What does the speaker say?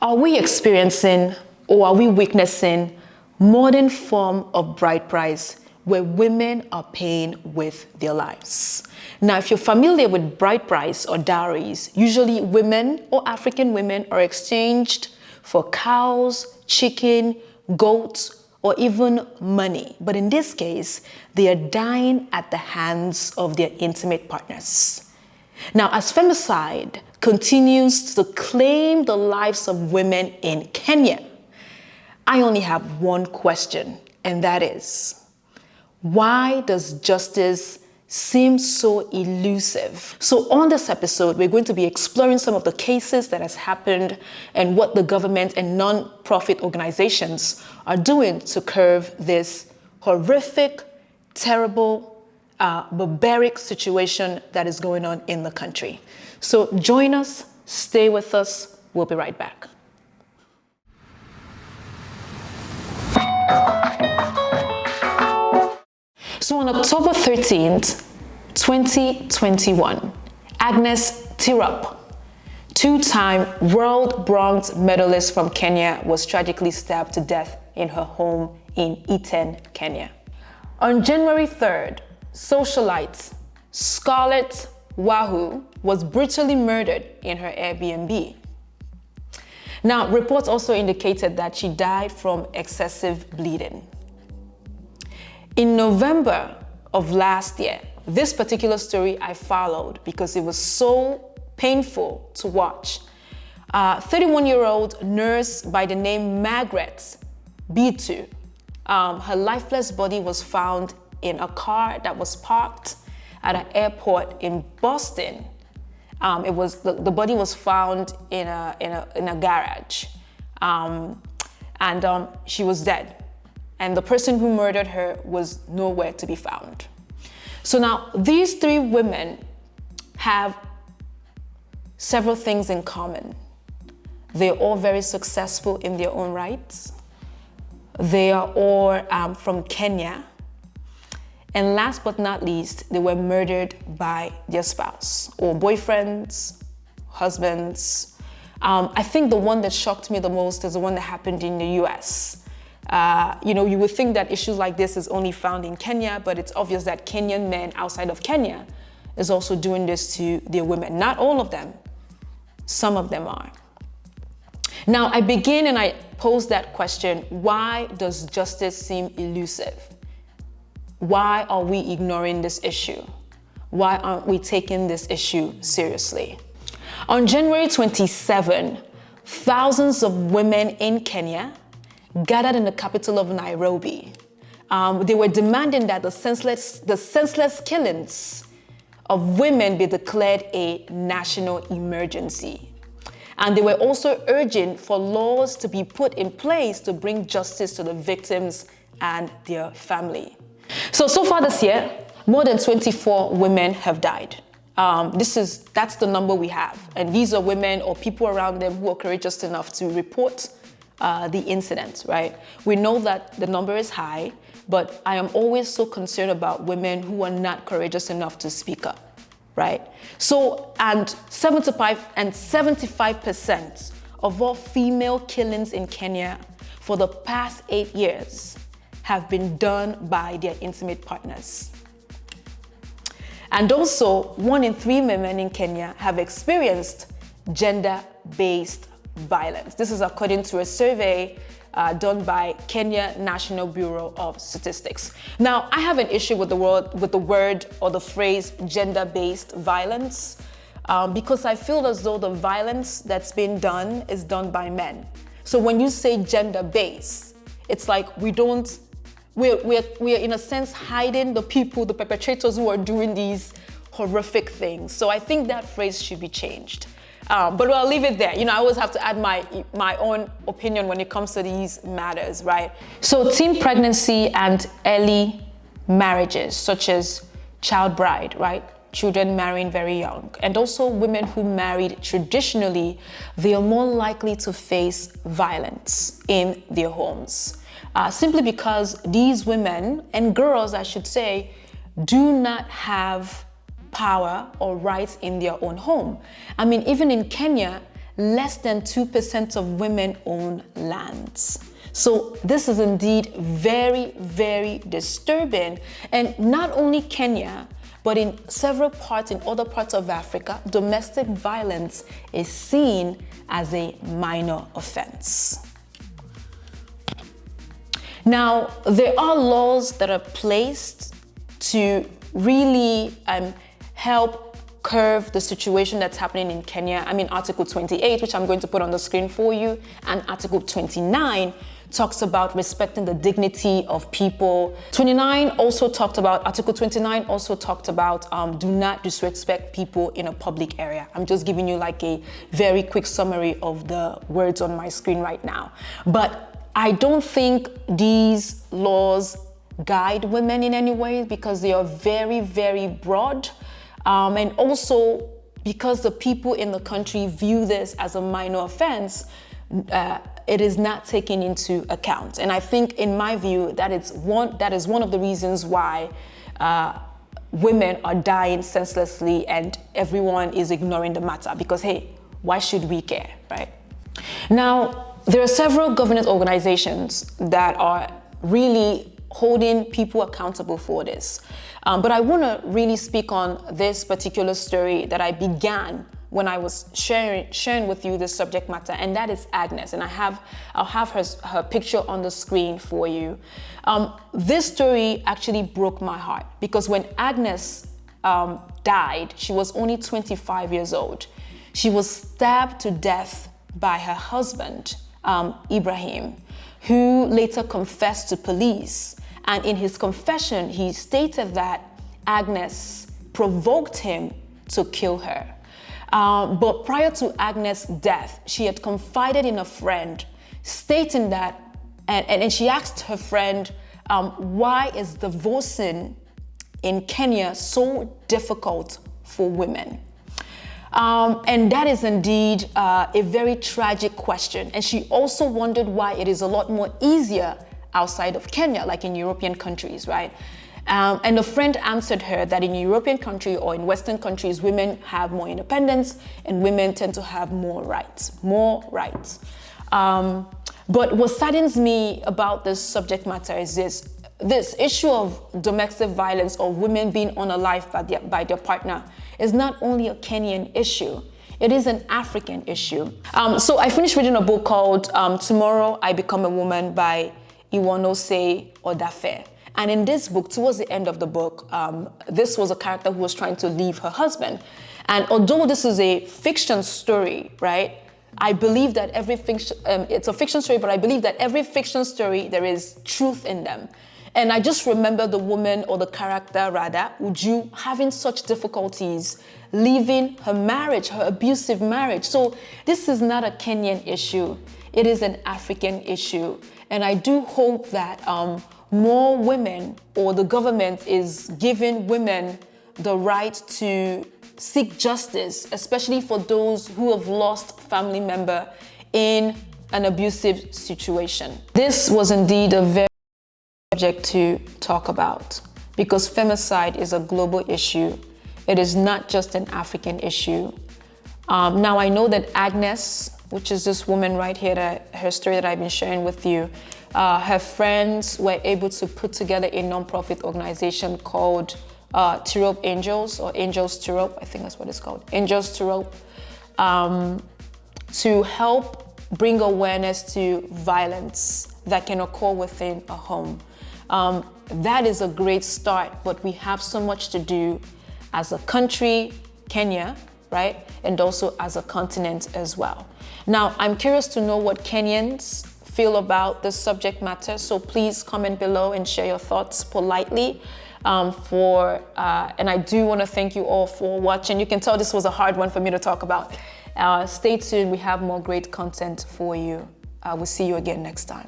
Are we experiencing or are we witnessing modern form of bride price where women are paying with their lives? Now, if you're familiar with bride price or dowries, usually women or African women are exchanged for cows, chicken, goats, or even money. But in this case, they are dying at the hands of their intimate partners. Now, as femicide continues to claim the lives of women in Kenya, I only have one question, and that is, why does justice seem so elusive? So on this episode, we're going to be exploring some of the cases that has happened and what the government and non-profit organizations are doing to curb this horrific, terrible, barbaric situation that is going on in the country. So join us, stay with us, we'll be right back. So on October 13th, 2021, Agnes Tirop, two-time world bronze medalist from Kenya, was tragically stabbed to death in her home in Iten, Kenya. On January 3rd, socialite Scarlett Wahoo was brutally murdered in her Airbnb. Now, reports also indicated that she died from excessive bleeding. In November of last year, this particular story I followed because it was so painful to watch. 31-year-old nurse by the name Margaret Bitu, her lifeless body was found in a car that was parked at an airport in Boston. The body was found in a garage, and she was dead. And the person who murdered her was nowhere to be found. So now these three women have several things in common. They're all very successful in their own rights. They are all from Kenya. And last but not least, they were murdered by their spouse or boyfriends, husbands. I think the one that shocked me the most is the one that happened in the US. You would think that issues like this is only found in Kenya, but it's obvious that Kenyan men outside of Kenya is also doing this to their women. Not all of them, some of them are. Now, I begin and I pose that question, why does justice seem elusive? Why are we ignoring this issue? Why aren't we taking this issue seriously? On January 27, thousands of women in Kenya gathered in the capital of Nairobi. They were demanding that the senseless killings of women be declared a national emergency. And they were also urging for laws to be put in place to bring justice to the victims and their family. So far this year, more than 24 women have died. That's the number we have. And these are women or people around them who are courageous enough to report the incident, right? We know that the number is high, but I am always so concerned about women who are not courageous enough to speak up, right? And 75% of all female killings in Kenya for the past 8 years have been done by their intimate partners. And also, 1 in 3 women in Kenya have experienced gender-based violence. This is according to a survey done by Kenya National Bureau of Statistics. Now, I have an issue with the word or the phrase gender-based violence because I feel as though the violence that's been done is done by men. So when you say gender-based, it's like we're in a sense hiding the people, the perpetrators who are doing these horrific things. So I think that phrase should be changed. But I'll leave it there. I always have to add my own opinion when it comes to these matters, right? So teen pregnancy and early marriages, such as child bride, right? Children marrying very young. And also women who married traditionally, they are more likely to face violence in their homes. Simply because these women, and girls I should say, do not have power or rights in their own home. I mean, even in Kenya, less than 2% of women own lands. So this is indeed very, very disturbing. And not only Kenya, but in several parts, in other parts of Africa, domestic violence is seen as a minor offense. Now, there are laws that are placed to really help curb the situation that's happening in Kenya. I mean, Article 28, which I'm going to put on the screen for you, and Article 29 talks about respecting the dignity of people. Article 29 also talked about do not disrespect people in a public area. I'm just giving you like a very quick summary of the words on my screen right now. But I don't think these laws guide women in any way because they are very, very broad. And also because the people in the country view this as a minor offense, it is not taken into account. And I think, in my view, that is one of the reasons why women are dying senselessly and everyone is ignoring the matter because, hey, why should we care, right? Now, there are several government organizations that are really holding people accountable for this. But I want to really speak on this particular story that I began when I was sharing with you this subject matter, and that is Agnes. And I'll have her picture on the screen for you. This story actually broke my heart because when Agnes died, she was only 25 years old. She was stabbed to death by her husband, Ibrahim, who later confessed to police. And in his confession, he stated that Agnes provoked him to kill her. But prior to Agnes' death, she had confided in a friend, stating that, and she asked her friend, why is divorcing in Kenya so difficult for women? And that is indeed a very tragic question. And she also wondered why it is a lot more easier outside of Kenya, like in European countries, right? And a friend answered her that in European country or in Western countries, women have more independence and women tend to have more rights. But what saddens me about this subject matter is this issue of domestic violence or women being unalived by their partner is not only a Kenyan issue, it is an African issue. So I finished reading a book called Tomorrow I Become a Woman by Iwonose Odafe. And in this book, towards the end of the book, this was a character who was trying to leave her husband. And although this is a fiction story, right? I believe that it's a fiction story, but I believe that every fiction story, there is truth in them. And I just remember the woman, or the character rather, Uju, having such difficulties leaving her marriage, her abusive marriage. So this is not a Kenyan issue. It is an African issue. And I do hope that more women, or the government is giving women the right to seek justice, especially for those who have lost family member in an abusive situation. This was indeed a very subject to talk about because femicide is a global issue. It is not just an African issue. Now I know that Agnes, which is this woman right here, her story that I've been sharing with you, her friends were able to put together a non-profit organization called Tirop Angels, or Angels Tirop, I think that's what it's called, Angels Tirop, to help bring awareness to violence that can occur within a home. That is a great start, but we have so much to do as a country, Kenya, right? And also as a continent as well. Now, I'm curious to know what Kenyans feel about this subject matter, so please comment below and share your thoughts politely. And I do want to thank you all for watching. You can tell this was a hard one for me to talk about. Stay tuned, we have more great content for you. We'll see you again next time.